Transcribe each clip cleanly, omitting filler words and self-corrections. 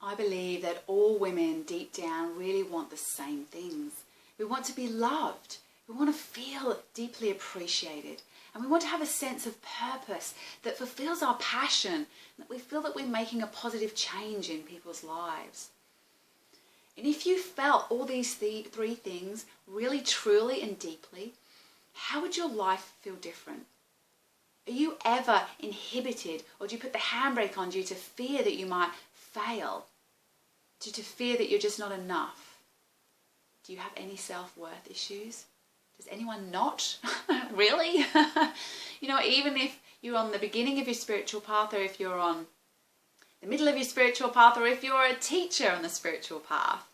I believe that all women deep down really want the same things. We want to be loved. We want to feel deeply appreciated. And we want to have a sense of purpose that fulfills our passion, that we feel that we're making a positive change in people's lives. And if you felt all these three things really, truly and deeply, how would your life feel different? Are you ever inhibited, or do you put the handbrake on due to fear that you might fail? Due to fear that you're just not enough? Do you have any self-worth issues? Does anyone not? Really? You know, even if you're on the beginning of your spiritual path, or if you're on the middle of your spiritual path, or if you're a teacher on the spiritual path,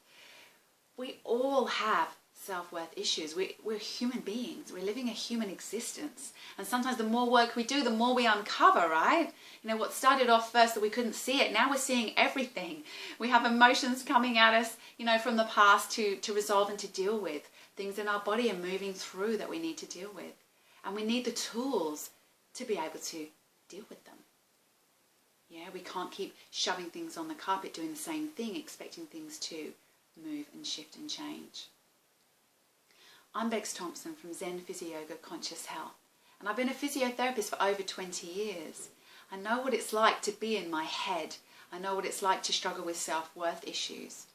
we all have self-worth issues. We're human beings. We're living a human existence. And sometimes the more work we do, the more we uncover, right? You know, what started off first that we couldn't see it, now we're seeing everything. We have emotions coming at us, you know, from the past to resolve and to deal with. Things in our body are moving through that we need to deal with. And we need the tools to be able to deal with them. Yeah, we can't keep shoving things on the carpet, doing the same thing, expecting things to move and shift and change. I'm Bex Thompson from Zen Physio Yoga Conscious Health, and I've been a physiotherapist for over 20 years. I know what it's like to be in my head. I know what it's like to struggle with self-worth issues.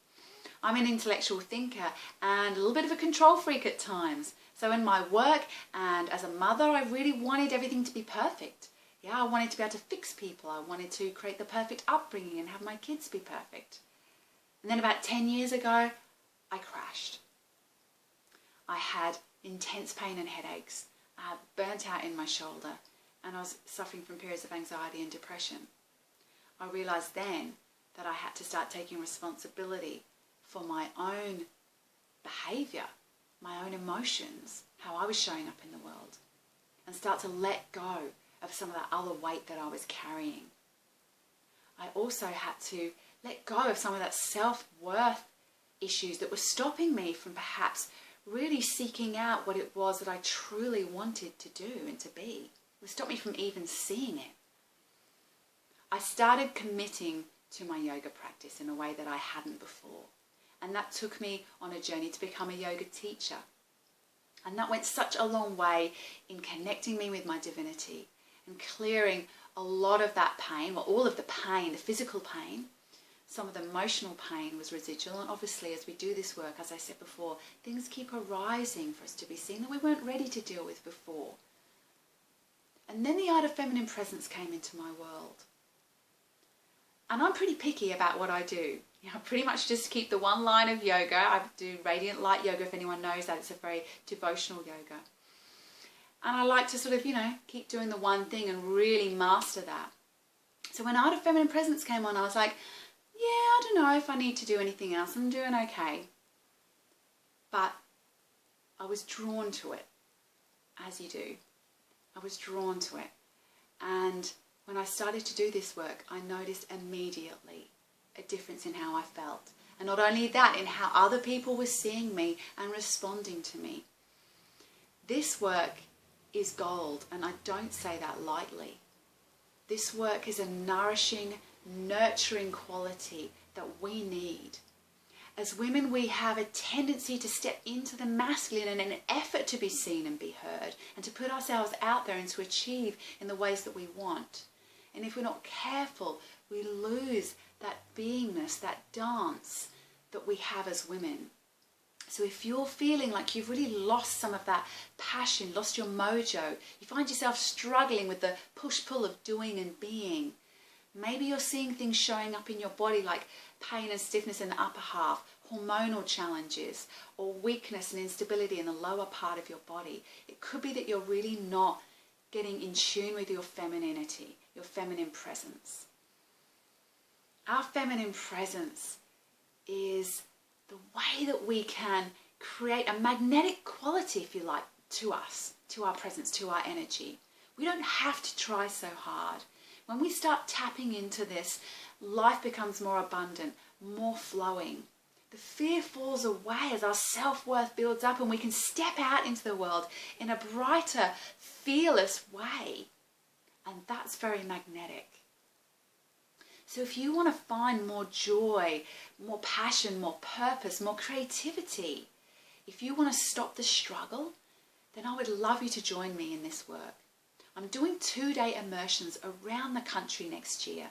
I'm an intellectual thinker and a little bit of a control freak at times. So in my work and as a mother, I really wanted everything to be perfect. Yeah, I wanted to be able to fix people. I wanted to create the perfect upbringing and have my kids be perfect. And then about 10 years ago, I crashed. I had intense pain and headaches, burnt out in my shoulder, and I was suffering from periods of anxiety and depression. I realised then that I had to start taking responsibility for my own behaviour, my own emotions, how I was showing up in the world, and start to let go of some of that other weight that I was carrying. I also had to let go of some of that self-worth issues that were stopping me from perhaps really seeking out what it was that I truly wanted to do and to be. It stopped me from even seeing it. I started committing to my yoga practice in a way that I hadn't before. And that took me on a journey to become a yoga teacher. And that went such a long way in connecting me with my divinity and clearing a lot of that pain, well, all of the pain, the physical pain. Some of the emotional pain was residual, and obviously as we do this work, as I said before, things keep arising for us to be seen that we weren't ready to deal with before. And then the art of feminine presence came into my world. And I'm pretty picky about what I do. You know, I pretty much just keep the one line of yoga. I do radiant light yoga, if anyone knows that. It's a very devotional yoga. And I like to sort of, you know, keep doing the one thing and really master that. So when Art of Feminine Presence came on, I was like, yeah, I don't know if I need to do anything else. I'm doing okay. But I was drawn to it, as you do. I was drawn to it. And when I started to do this work, I noticed immediately a difference in how I felt. And not only that, in how other people were seeing me and responding to me. This work is gold, and I don't say that lightly. This work is a nourishing, nurturing quality that we need. As women, we have a tendency to step into the masculine in an effort to be seen and be heard, and to put ourselves out there and to achieve in the ways that we want. And if we're not careful, we lose that beingness, that dance that we have as women. So if you're feeling like you've really lost some of that passion, lost your mojo, you find yourself struggling with the push-pull of doing and being, maybe you're seeing things showing up in your body like pain and stiffness in the upper half, hormonal challenges, or weakness and instability in the lower part of your body. It could be that you're really not getting in tune with your femininity, your feminine presence. Our feminine presence is the way that we can create a magnetic quality, if you like, to us, to our presence, to our energy. We don't have to try so hard. When we start tapping into this, life becomes more abundant, more flowing. The fear falls away as our self-worth builds up, and we can step out into the world in a brighter, fearless way. And that's very magnetic. So if you want to find more joy, more passion, more purpose, more creativity, if you want to stop the struggle, then I would love you to join me in this work. I'm doing 2-day immersions around the country next year.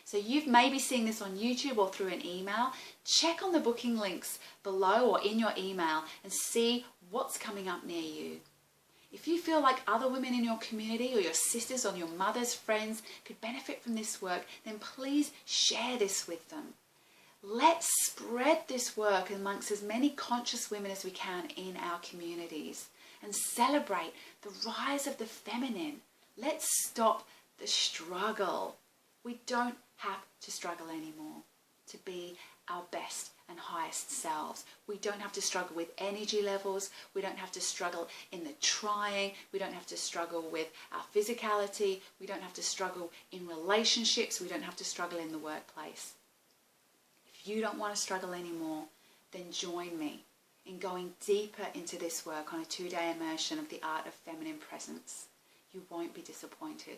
So you've maybe seen this on YouTube or through an email. Check on the booking links below or in your email and see what's coming up near you. If you feel like other women in your community or your sisters or your mother's friends could benefit from this work, then please share this with them. Let's spread this work amongst as many conscious women as we can in our communities and celebrate the rise of the feminine. Let's stop the struggle. We don't have to struggle anymore to be our best and highest selves. We don't have to struggle with energy levels. We don't have to struggle in the trying. We don't have to struggle with our physicality. We don't have to struggle in relationships. We don't have to struggle in the workplace. If you don't want to struggle anymore, then join me in going deeper into this work on a 2-day immersion of the art of feminine presence. You won't be disappointed.